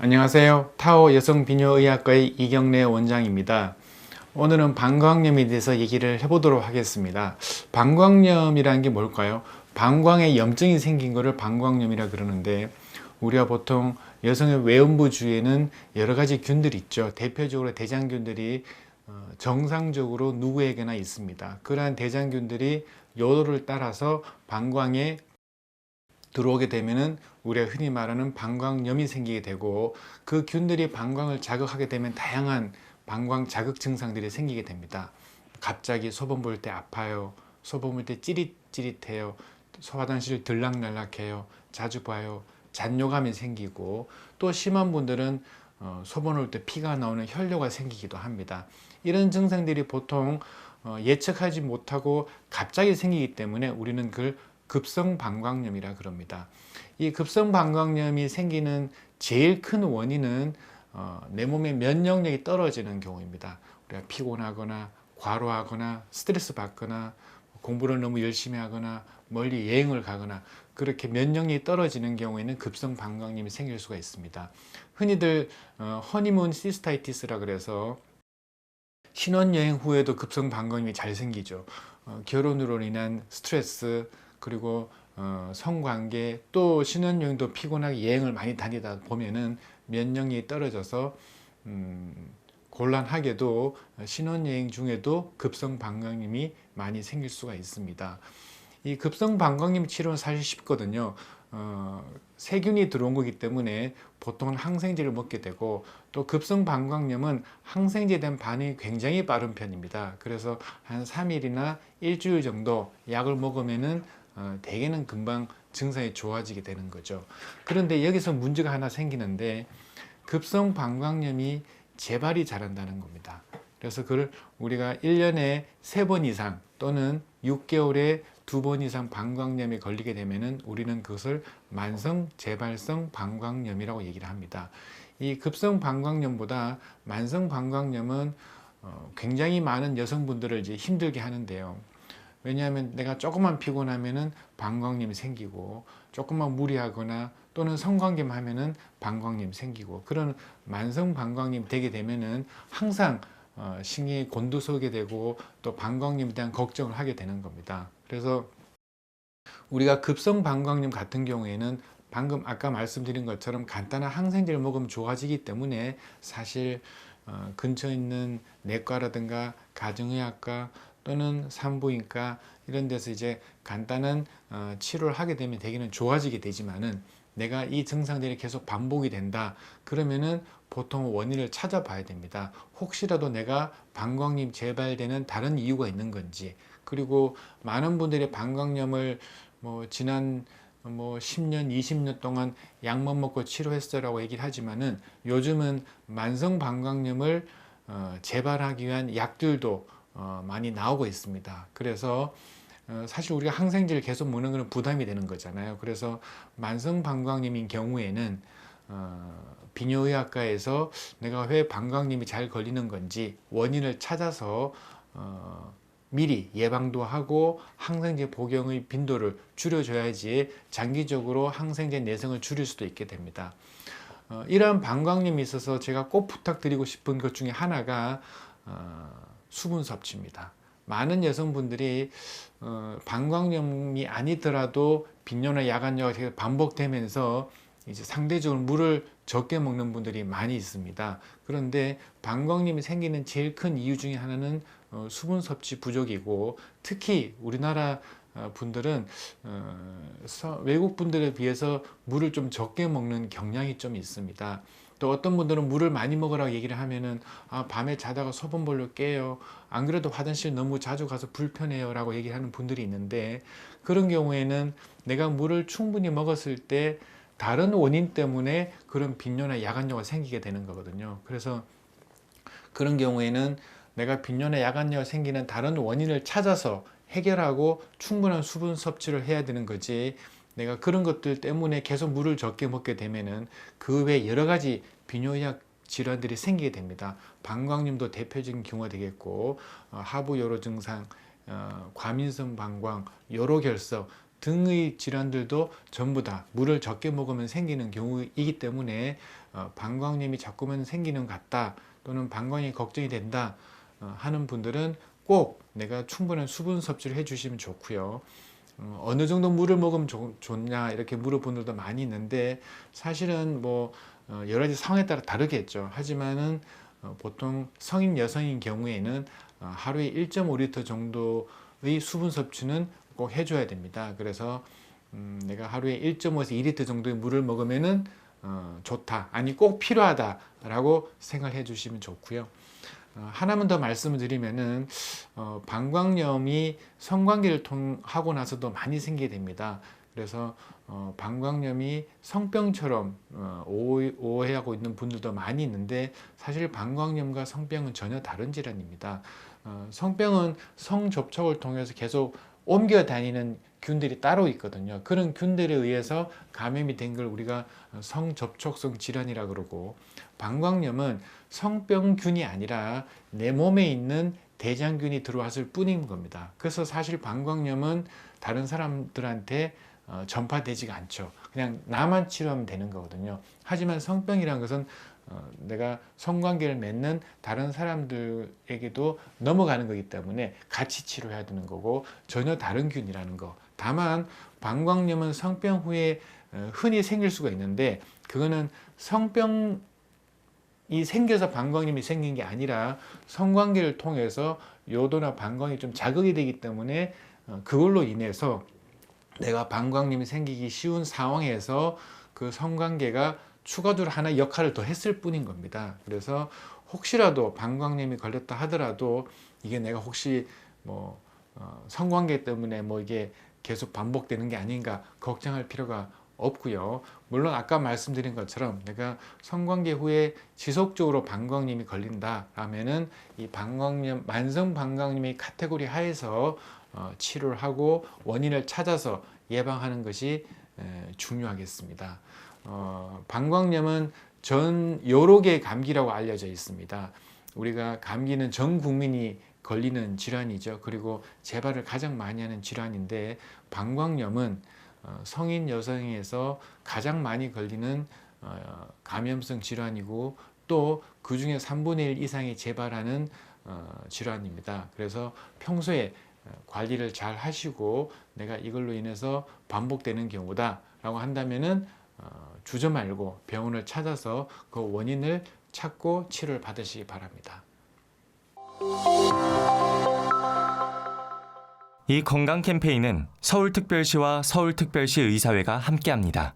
안녕하세요. 타오 여성비뇨의학과의 이경래 원장입니다. 오늘은 방광염에 대해서 얘기를 해보도록 하겠습니다. 방광염이라는 게 뭘까요? 방광에 염증이 생긴 것을 방광염이라 그러는데, 우리가 보통 여성의 외음부 주위에는 여러 가지 균들이 있죠. 대표적으로 대장균들이 정상적으로 누구에게나 있습니다. 그러한 대장균들이 요로를 따라서 방광에 들어오게 되면은 우리가 흔히 말하는 방광염이 생기게 되고, 그 균들이 방광을 자극하게 되면 다양한 방광 자극 증상들이 생기게 됩니다. 갑자기 소변 볼 때 아파요. 소변 볼 때 찌릿찌릿해요. 화장실 들락날락해요. 자주 봐요. 잔뇨감이 생기고, 또 심한 분들은 소변 올 때 피가 나오는 혈뇨가 생기기도 합니다. 이런 증상들이 보통 예측하지 못하고 갑자기 생기기 때문에 우리는 그걸 급성 방광염이라 그럽니다. 이 급성 방광염이 생기는 제일 큰 원인은 내 몸의 면역력이 떨어지는 경우입니다. 우리가 피곤하거나 과로하거나 스트레스 받거나 공부를 너무 열심히 하거나 멀리 여행을 가거나 그렇게 면역력이 떨어지는 경우에는 급성 방광염이 생길 수가 있습니다. 흔히들 허니문 시스타이티스라 그래서 신혼여행 후에도 급성 방광염이 잘 생기죠. 결혼으로 인한 스트레스, 그리고 성관계, 또 신혼여행도 피곤하게 여행을 많이 다니다 보면은 면역력이 떨어져서 곤란하게도 신혼여행 중에도 급성 방광염이 많이 생길 수가 있습니다. 이 급성 방광염 치료는 사실 쉽거든요. 세균이 들어온 거기 때문에 보통은 항생제를 먹게 되고, 또 급성 방광염은 항생제에 대한 반응이 굉장히 빠른 편입니다. 그래서 한 3일이나 일주일 정도 약을 먹으면은 대개는 금방 증상이 좋아지게 되는 거죠. 그런데 여기서 문제가 하나 생기는데, 급성 방광염이 재발이 잘한다는 겁니다. 그래서 그걸 우리가 1년에 3번 이상 또는 6개월에 2번 이상 방광염에 걸리게 되면은 우리는 그것을 만성 재발성 방광염이라고 얘기를 합니다. 이 급성 방광염보다 만성 방광염은 굉장히 많은 여성분들을 이제 힘들게 하는데요. 왜냐하면 내가 조금만 피곤하면은 방광염이 생기고, 조금만 무리하거나 또는 성관계만 하면은 방광염이 생기고, 그런 만성 방광염이 되게 되면은 항상 신경이 곤두서게 되고, 또 방광염에 대한 걱정을 하게 되는 겁니다. 그래서 우리가 급성 방광염 같은 경우에는 방금 아까 말씀드린 것처럼 간단한 항생제를 먹으면 좋아지기 때문에 사실 근처에 있는 내과라든가 가정의학과 또는 산부인과 이런 데서 이제 간단한 치료를 하게 되면 대개는 좋아지게 되지만은, 내가 이 증상들이 계속 반복이 된다 그러면은 보통 원인을 찾아봐야 됩니다. 혹시라도 내가 방광염 재발되는 다른 이유가 있는 건지, 그리고 많은 분들이 방광염을 지난 10년, 20년 동안 약만 먹고 치료했어라고 얘기를 하지만은, 요즘은 만성 방광염을 재발하기 위한 약들도 많이 나오고 있습니다. 그래서 사실 우리가 항생제를 계속 먹는 것은 부담이 되는 거잖아요. 그래서 만성 방광염인 경우에는 비뇨의학과에서 내가 왜 방광염이 잘 걸리는 건지 원인을 찾아서 미리 예방도 하고 항생제 복용의 빈도를 줄여줘야지 장기적으로 항생제 내성을 줄일 수도 있게 됩니다. 이러한 방광염이 있어서 제가 꼭 부탁드리고 싶은 것 중에 하나가 수분 섭취입니다. 많은 여성분들이 방광염이 아니더라도 빈뇨나 야간뇨가 계속 반복되면서 이제 상대적으로 물을 적게 먹는 분들이 많이 있습니다. 그런데 방광염이 생기는 제일 큰 이유 중에 하나는 수분 섭취 부족이고, 특히 우리나라 분들은 외국 분들에 비해서 물을 좀 적게 먹는 경향이 좀 있습니다. 또 어떤 분들은 물을 많이 먹으라고 얘기를 하면은 밤에 자다가 소변볼로 깨요. 안 그래도 화장실 너무 자주 가서 불편해요 라고 얘기하는 분들이 있는데, 그런 경우에는 내가 물을 충분히 먹었을 때 다른 원인 때문에 그런 빈뇨나 야간뇨가 생기게 되는 거거든요. 그래서 그런 경우에는 내가 빈뇨나 야간뇨가 생기는 다른 원인을 찾아서 해결하고 충분한 수분 섭취를 해야 되는 거지, 내가 그런 것들 때문에 계속 물을 적게 먹게 되면은 그 외 여러 가지 비뇨약 질환들이 생기게 됩니다. 방광염도 대표적인 경우가 되겠고, 하부 요로 증상, 과민성 방광, 요로 결석, 등의 질환들도 전부 다 물을 적게 먹으면 생기는 경우이기 때문에 방광염이 자꾸만 생기는 것 같다 또는 방광이 걱정이 된다 하는 분들은 꼭 내가 충분한 수분 섭취를 해주시면 좋고요. 어느 정도 물을 먹으면 좋냐 이렇게 물어보는 분들도 많이 있는데 사실은 뭐 여러 가지 상황에 따라 다르겠죠. 하지만은 보통 성인 여성인 경우에는 하루에 1.5리터 정도의 수분 섭취는 꼭 해줘야 됩니다. 그래서 내가 하루에 1.5에서 2리터 정도의 물을 먹으면은 좋다, 아니 꼭 필요하다라고 생각해 주시면 좋고요. 하나만 더 말씀을 드리면은 방광염이 성관계를 통하고 나서도 많이 생기게 됩니다. 그래서 방광염이 성병처럼 오해하고 있는 분들도 많이 있는데 사실 방광염과 성병은 전혀 다른 질환입니다. 성병은 성접촉을 통해서 계속 옮겨 다니는 균들이 따로 있거든요. 그런 균들에 의해서 감염이 된 걸 우리가 성접촉성 질환이라 그러고, 방광염은 성병균이 아니라 내 몸에 있는 대장균이 들어왔을 뿐인 겁니다. 그래서 사실 방광염은 다른 사람들한테 전파되지가 않죠. 그냥 나만 치료하면 되는 거거든요. 하지만 성병이라는 것은 내가 성관계를 맺는 다른 사람들에게도 넘어가는 거기 때문에 같이 치료해야 되는 거고 전혀 다른 균이라는 거. 다만 방광염은 성병 후에 흔히 생길 수가 있는데 그거는 성병이 생겨서 방광염이 생긴 게 아니라 성관계를 통해서 요도나 방광이 좀 자극이 되기 때문에 그걸로 인해서 내가 방광염이 생기기 쉬운 상황에서 그 성관계가 추가적으로 하나의 역할을 더 했을 뿐인 겁니다. 그래서 혹시라도 방광염이 걸렸다 하더라도 이게 내가 혹시 뭐 성관계 때문에 뭐 이게 계속 반복되는 게 아닌가 걱정할 필요가 없고요. 물론 아까 말씀드린 것처럼 내가 성관계 후에 지속적으로 방광염이 걸린다 라면은 이 방광염, 만성 방광염의 카테고리 하에서 치료를 하고 원인을 찾아서 예방하는 것이 중요하겠습니다. 방광염은 전 여러 개의 감기라고 알려져 있습니다. 우리가 감기는 전 국민이 걸리는 질환이죠. 그리고 재발을 가장 많이 하는 질환인데 방광염은 성인 여성에서 가장 많이 걸리는 감염성 질환이고 또 그 중에 3분의 1 이상이 재발하는 질환입니다. 그래서 평소에 관리를 잘 하시고 내가 이걸로 인해서 반복되는 경우다 라고 한다면은 주저 말고 병원을 찾아서 그 원인을 찾고 치료를 받으시기 바랍니다. 이 건강 캠페인은 서울특별시와 서울특별시 의사회가 함께합니다.